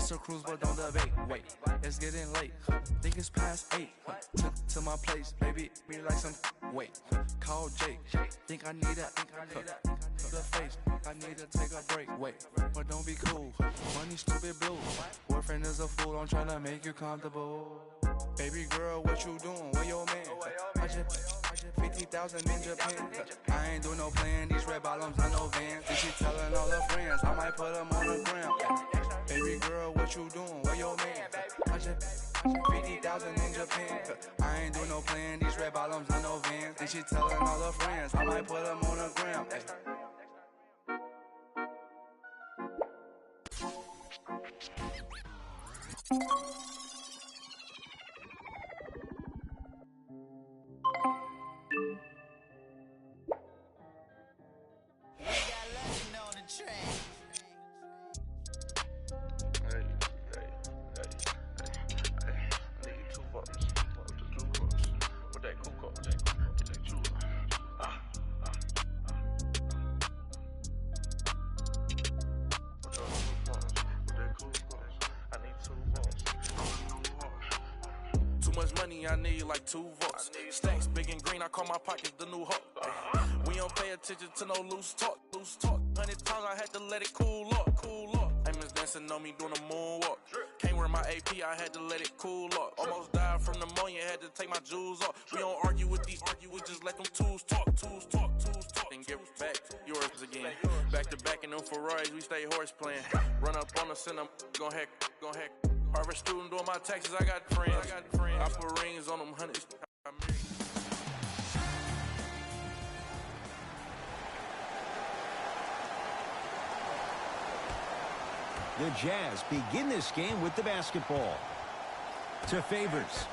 It's a cruise, but don't debate. Wait, it's getting late. Think it's past 8. Took to my place, baby. Me like some. Wait, call Jake. Think I need that. The face. I need to take a break. Wait, but don't be cool. Money, stupid blue. Boyfriend is a fool. I'm trying to make you comfortable. Baby girl, what you doing? Where your man? I just 50,000 in Japan. I ain't doing no plan. These red bottoms, I know Vans. And she telling all her friends, I might put them on the gram. Baby girl, what you doing? Where your man? I just 50,000 in Japan. I ain't doing no plan. These red bottoms, I know Vans. And she telling all her friends, I might put them on the gram. I need like 2 votes. Stacks big and green, I call my pockets the new hook. We don't pay attention to no loose talk. 100 times I had to let it cool up. Amos dancing on me doing a moonwalk. Can't wear my AP, I had to let it cool up. Almost died from pneumonia, had to take my jewels off. We don't argue with these, we just let them tools talk. And give back yours again. Back to back in them Ferraris, we stay horse playing. Run up on us and I'm gon' heck. Harvard student doing my taxes, I got friends. I put rings on them hundreds. The Jazz begin this game with the basketball. To Favors.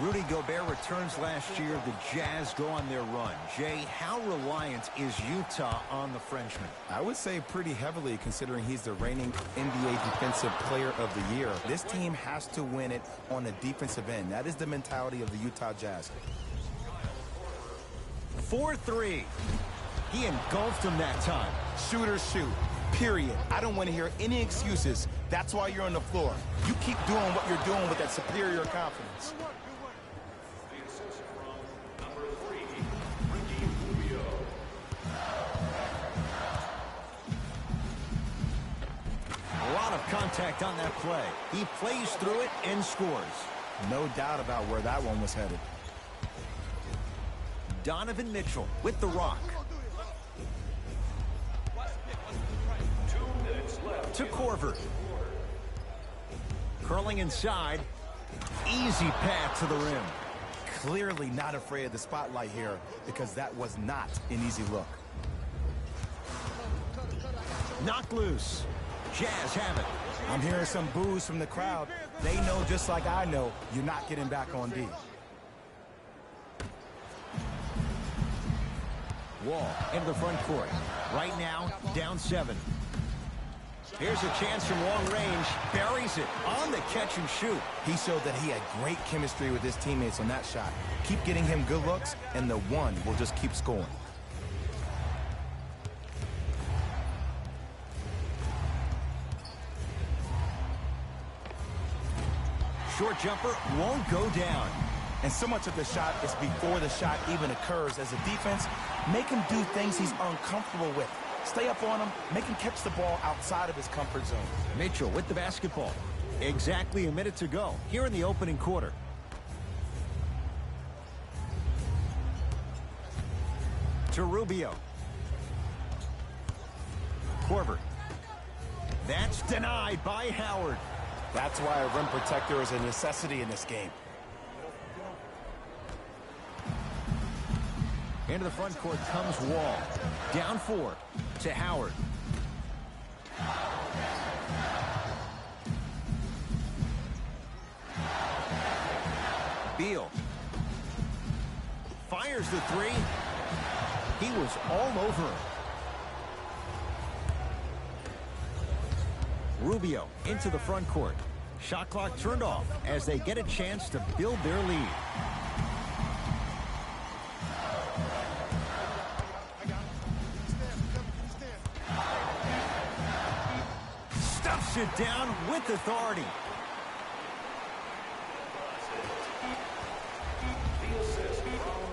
Rudy Gobert returns last year. The Jazz go on their run. Jay, how reliant is Utah on the Frenchman? I would say pretty heavily, considering he's the reigning NBA Defensive Player of the Year. This team has to win it on the defensive end. That is the mentality of the Utah Jazz. 4-3. He engulfed him that time. Shooters shoot. Period. I don't want to hear any excuses. That's why you're on the floor. You keep doing what you're doing with that superior confidence. A lot of contact on that play. He plays through it and scores. No doubt about where that one was headed. Donovan Mitchell with the rock. To Korver. Curling inside. Easy path to the rim. Clearly not afraid of the spotlight here, because that was not an easy look. Knocked loose. Jazz have it. I'm hearing some boos from the crowd. They know, just like I know, you're not getting back on D. Wall into the front court. Right now, down 7. Here's a chance from long range. Buries it on the catch and shoot. He showed that he had great chemistry with his teammates on that shot. Keep getting him good looks, and the one will just keep scoring. Short jumper won't go down. And so much of the shot is before the shot even occurs. As a defense, make him do things he's uncomfortable with. Stay up on him, make him catch the ball outside of his comfort zone. Mitchell with the basketball. Exactly a minute to go here in the opening quarter. To Rubio. Korver. That's denied by Howard. That's why a rim protector is a necessity in this game. Into the front court comes Wall. Down 4 to Howard. Beal. Fires the 3. He was all over him. Rubio into the front court. Shot clock turned off as they get a chance to build their lead. Drops it down with authority.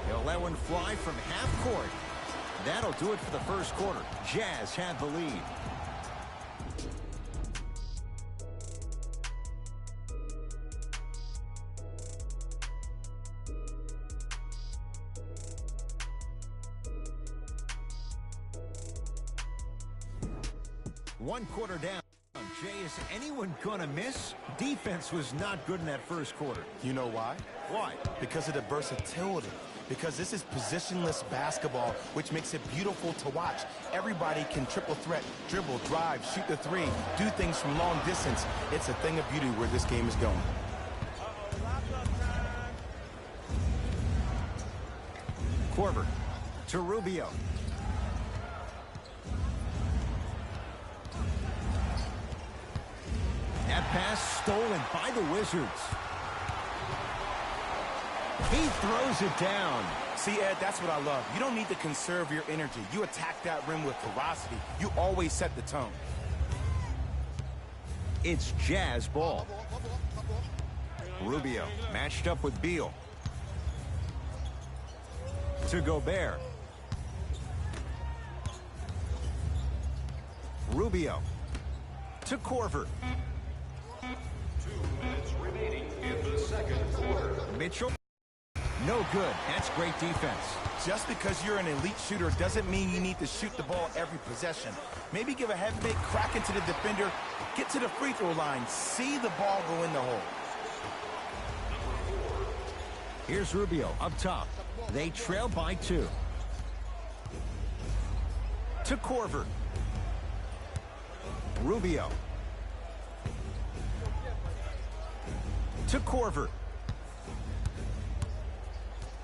He'll let one fly from half court. That'll do it for the first quarter. Jazz have the lead. One quarter down. Jay, is anyone gonna miss? Defense was not good in that first quarter. You know why? Why? Because of the versatility. Because this is positionless basketball, which makes it beautiful to watch. Everybody can triple threat, dribble, drive, shoot the three, do things from long distance. It's a thing of beauty where this game is going. Korver to Rubio. That pass stolen by the Wizards. He throws it down. See, Ed, that's what I love. You don't need to conserve your energy. You attack that rim with ferocity. You always set the tone. It's Jazz ball. Rubio matched up with Beal. To Gobert. Rubio to Korver. 2 minutes remaining in the second quarter. Mitchell. No good. That's great defense. Just because you're an elite shooter doesn't mean you need to shoot the ball every possession. Maybe give a head fake, crack into the defender, get to the free throw line, see the ball go in the hole. Here's Rubio up top. They trail by 2. To Korver. Rubio. To Korver.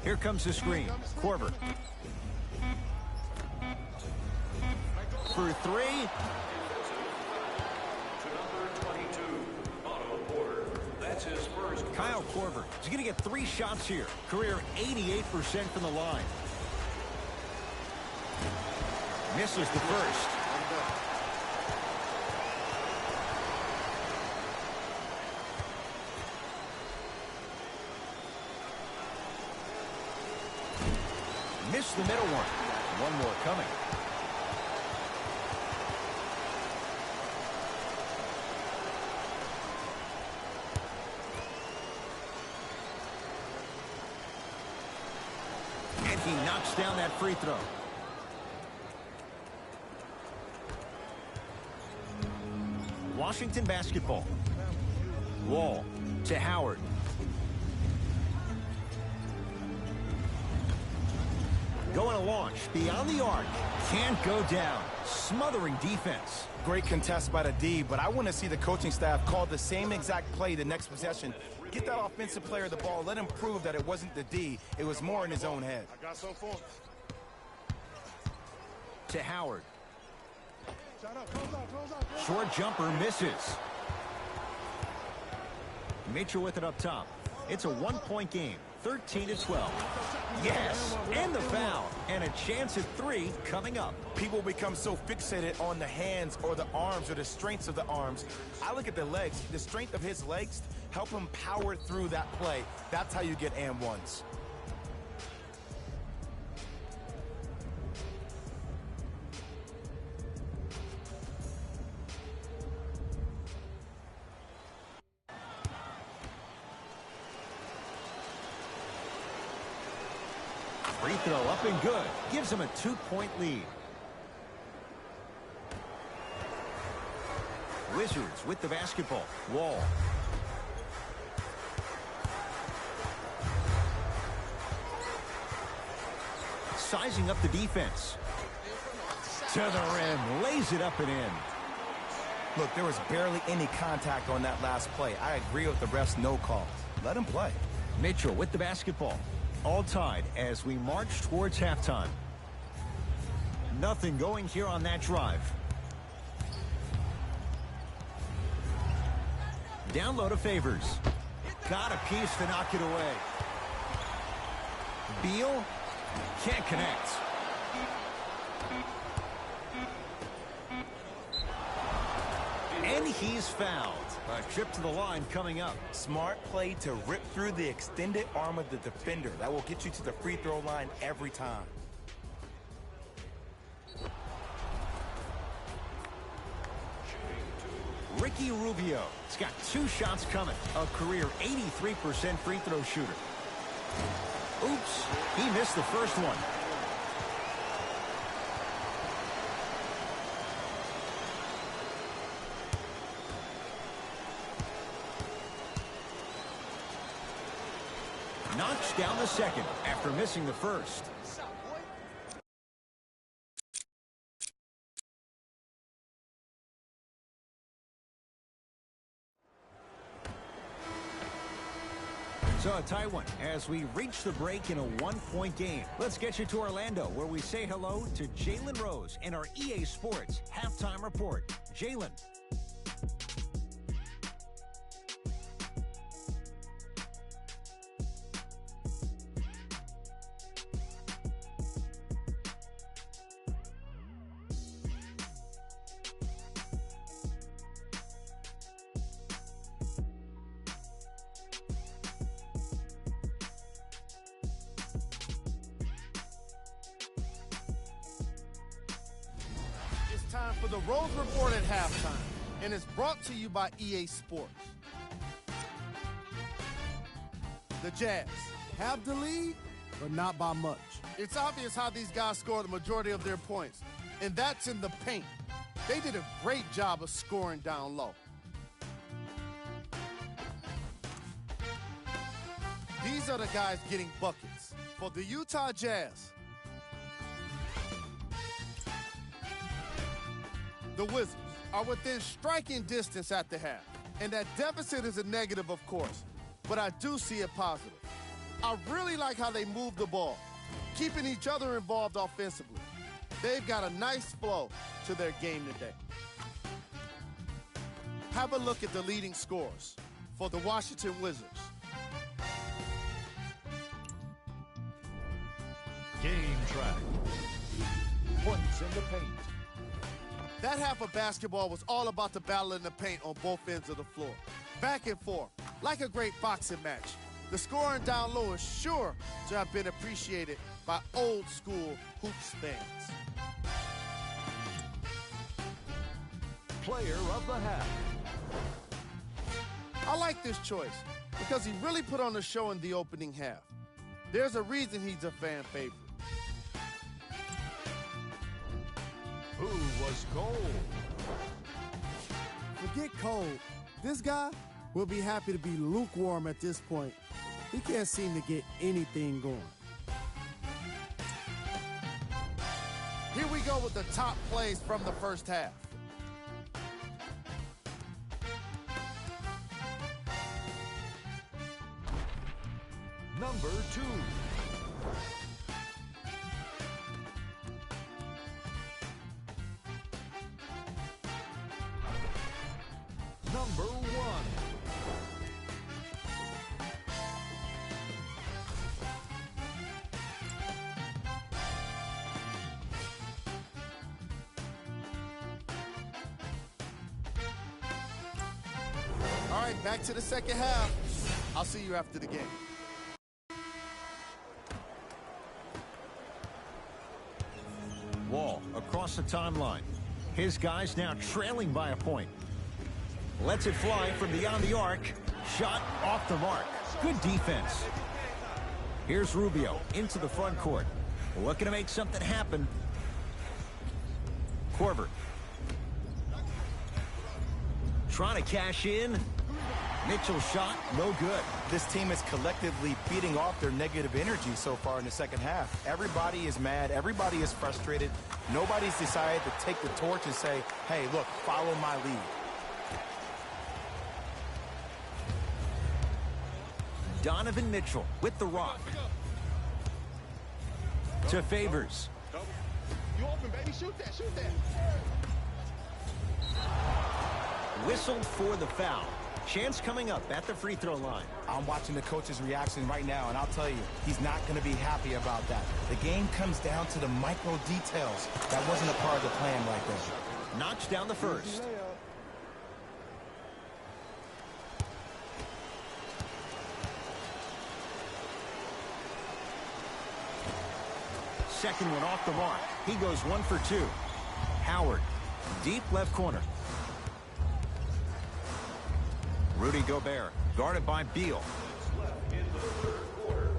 Here comes the screen. Korver. For 3. Kyle Korver is going to get 3 shots here. Career 88% from the line. Misses the first. Missed the middle one. One more coming. And he knocks down that free throw. Washington basketball. Wall to Howard. Going to launch beyond the arc. Can't go down. Smothering defense. Great contest by the D, but I want to see the coaching staff call the same exact play the next possession. Get that offensive player the ball. Let him prove that it wasn't the D. It was more in his own head. I got some for him. To Howard. Short jumper misses. Mitchell with it up top. It's a one-point game. 13-12. Yes, and the foul. And a chance at 3 coming up. People become so fixated on the hands or the arms or the strengths of the arms. I look at the legs. The strength of his legs help him power through that play. That's how you get and ones. Free throw up and good. Gives him a 2-point lead. Wizards with the basketball. Wall. Sizing up the defense. To the rim. Lays it up and in. Look, there was barely any contact on that last play. I agree with the ref's no call. Let him play. Mitchell with the basketball. All tied as we march towards halftime. Nothing going here on that drive. Down low to Favors. Got a piece to knock it away. Beal can't connect. And he's fouled. A trip to the line coming up. Smart play to rip through the extended arm of the defender. That will get you to the free throw line every time. Ricky Rubio. He's got 2 shots coming. A career 83% free throw shooter. Oops, he missed the first one. Knocks down the second after missing the first. So a tight one as we reach the break in a 1-point game. Let's get you to Orlando, where we say hello to Jalen Rose in our EA Sports Halftime Report. Jalen. Time for the Rose Report at halftime, and it's brought to you by EA Sports. The Jazz have the lead, but not by much. It's obvious how these guys score the majority of their points, and that's in the paint. They did a great job of scoring down low. These are the guys getting buckets. For the Utah Jazz, the Wizards are within striking distance at the half. And that deficit is a negative, of course, but I do see it positive. I really like how they move the ball, keeping each other involved offensively. They've got a nice flow to their game today. Have a look at the leading scorers for the Washington Wizards. Game track. Points in the paint. That half of basketball was all about the battle in the paint on both ends of the floor. Back and forth, like a great boxing match. The scoring down low is sure to have been appreciated by old school hoops fans. Player of the half. I like this choice because he really put on a show in the opening half. There's a reason he's a fan favorite. Who was cold? Forget cold. This guy will be happy to be lukewarm at this point. He can't seem to get anything going. Here we go with the top plays from the first half. Number 2. Number 1. All right, back to the second half. I'll see you after the game. Wall across the timeline. His guys now trailing by a point. Lets it fly from beyond the arc. Shot off the mark. Good defense. Here's Rubio into the front court. Looking to make something happen. Korver. Trying to cash in. Mitchell shot, no good. This team is collectively beating off their negative energy so far in the second half. Everybody is mad. Everybody is frustrated. Nobody's decided to take the torch and say, hey, look, follow my lead. Donovan Mitchell with the rock. To Favors. You open, baby. Shoot that, shoot that. Whistled for the foul. Chance coming up at the free throw line. I'm watching the coach's reaction right now, and I'll tell you, he's not going to be happy about that. The game comes down to the micro details. That wasn't a part of the plan right there. Knocks down the first. second one off the mark. He goes 1 for 2. Howard, deep left corner. Rudy Gobert, guarded by Beal.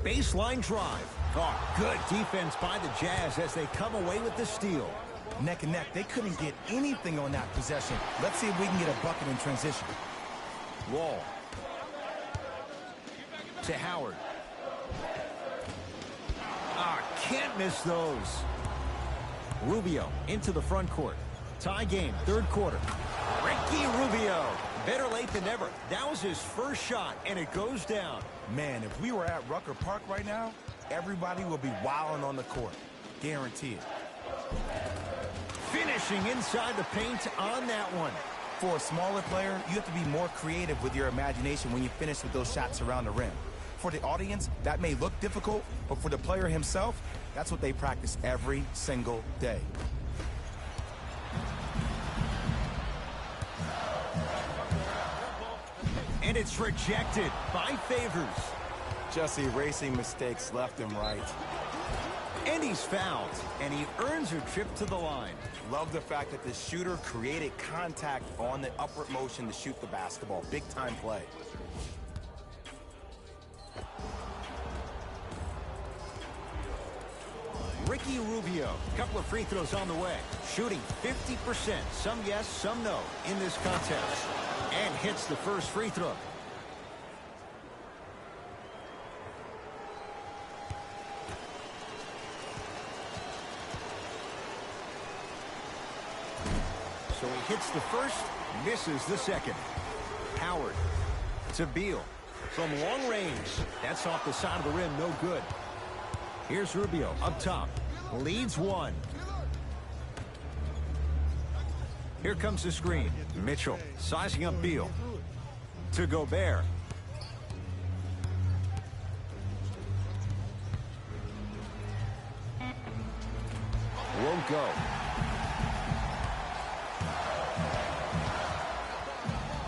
Baseline drive. Oh, good defense by the Jazz as they come away with the steal. Neck and neck. They couldn't get anything on that possession. Let's see if we can get a bucket in transition. Wall. To Howard. Can't miss those. Rubio into the front court. Tie game, third quarter. Ricky Rubio. Better late than never. That was his first shot, and it goes down. Man, if we were at Rucker Park right now, everybody will be wilding on the court. Guaranteed. Finishing inside the paint on that one. For a smaller player, you have to be more creative with your imagination when you finish with those shots around the rim. For the audience, that may look difficult, but for the player himself, that's what they practice every single day. And it's rejected by Favors. Just erasing mistakes left and right. And he's fouled, and he earns a trip to the line. Love the fact that the shooter created contact on the upward motion to shoot the basketball. Big time play. Ricky Rubio, couple of free throws on the way. Shooting 50%, some yes, some no in this contest. And hits the first free throw. So he hits the first, misses the second. Howard to Beal. From long range, that's off the side of the rim, no good. Here's Rubio up top. Leads one. Here comes the screen. Mitchell sizing up Beal. To Gobert. Won't go.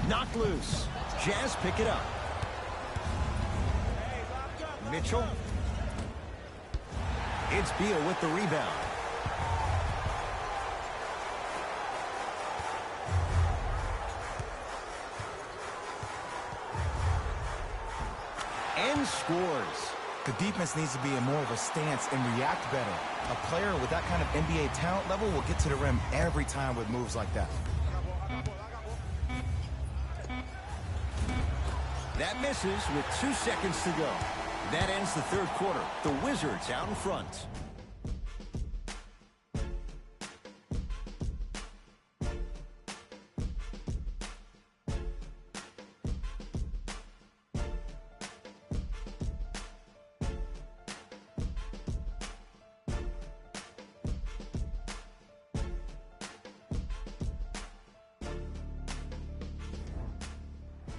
Knocked loose. Jazz pick it up. Mitchell. It's Beal with the rebound. And scores. The defense needs to be in more of a stance and react better. A player with that kind of NBA talent level will get to the rim every time with moves like that. That misses with 2 seconds to go. That ends the third quarter. The Wizards out in front.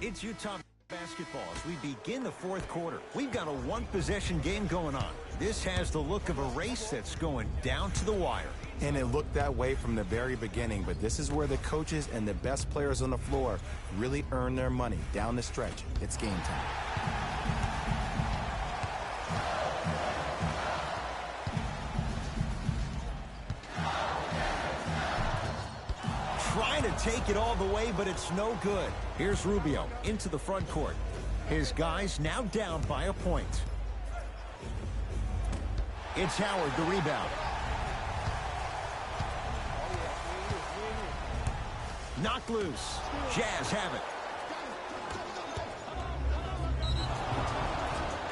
It's Utah basketball as we begin the fourth quarter. We've got a one-possession game going on. This has the look of a race that's going down to the wire. And it looked that way from the very beginning, but this is where the coaches and the best players on the floor really earn their money. Down the stretch, it's game time. Trying to take it all the way, but it's no good. Here's Rubio into the front court. His guys now down by a point. It's Howard, the rebound. Knocked loose. Jazz have it.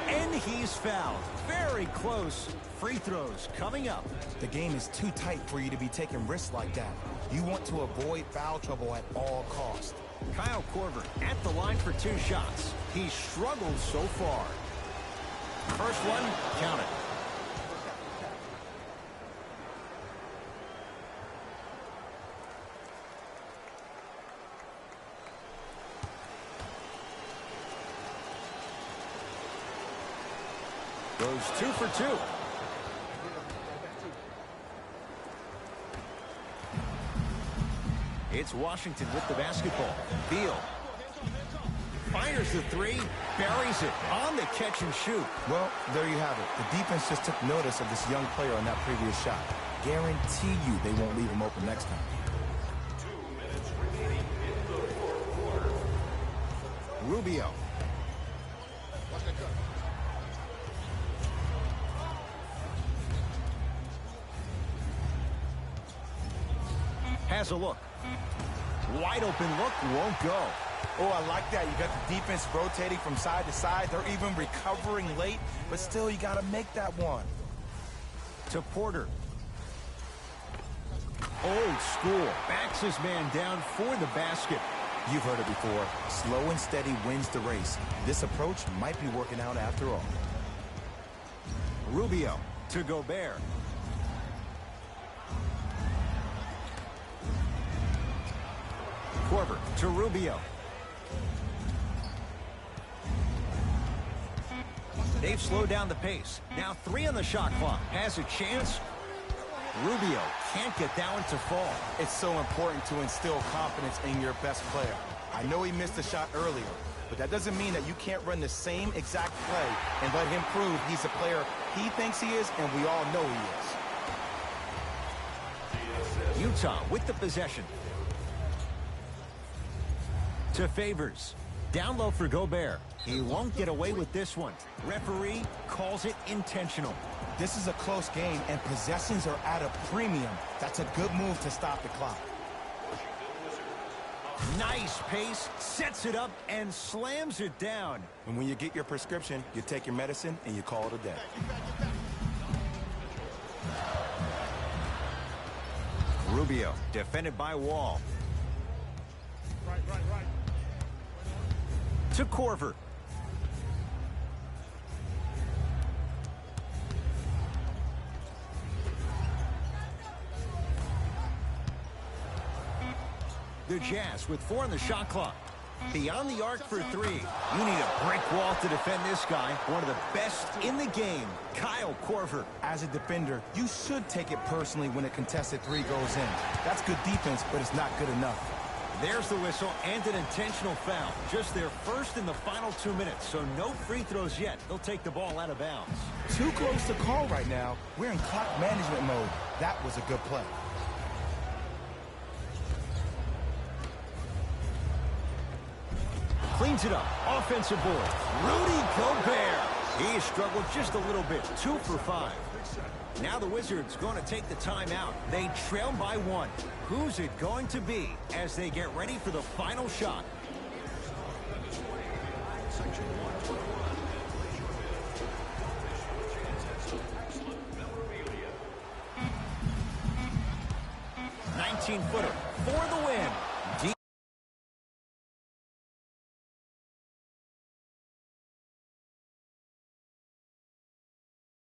And he's fouled. Very close. Free throws coming up. The game is too tight for you to be taking risks like that. You want to avoid foul trouble at all costs. Kyle Korver at the line for 2 shots. He struggled so far. First one, count it. Goes 2 for 2. It's Washington with the basketball. Beal. Fires the three, buries it on the catch and shoot. Well, there you have it. The defense just took notice of this young player on that previous shot. Guarantee you they won't leave him open next time. 2 minutes remaining in the fourth quarter. Rubio. Has a look. Wide open look, won't go. Oh, I like that. You got the defense rotating from side to side. They're even recovering late, but still you got to make that one. To Porter. Old school. Backs his man down for the basket. You've heard it before. Slow and steady wins the race. This approach might be working out after all. Rubio to Gobert. Korver to Rubio. They've slowed down the pace. Now 3 on the shot clock. Has a chance. Rubio can't get that one to fall. It's so important to instill confidence in your best player. I know he missed a shot earlier, but that doesn't mean that you can't run the same exact play and let him prove he's the player he thinks he is, and we all know he is. Utah with the possession. To Favors. Down low for Gobert. He won't get away with this one. Referee calls it intentional. This is a close game, and possessions are at a premium. That's a good move to stop the clock. Nice pace, sets it up, and slams it down. And when you get your prescription, you take your medicine, and you call it a day. Rubio, defended by Wall. Right. To Korver. The Jazz with 4 on the shot clock. Beyond the arc for 3. You need a brick wall to defend this guy. One of the best in the game, Kyle Korver. As a defender, you should take it personally when a contested 3 goes in. That's good defense, but it's not good enough. There's the whistle and an intentional foul. Just their first in the final 2 minutes, so no free throws yet. They'll take the ball out of bounds. Too close to call right now. We're in clock management mode. That was a good play. Cleans it up. Offensive board. Rudy Gobert. He struggled just a little bit. 2 for 5. Now the Wizards going to take the timeout. They trail by 1. Who's it going to be as they get ready for the final shot? Section 121. 19-footer for the win.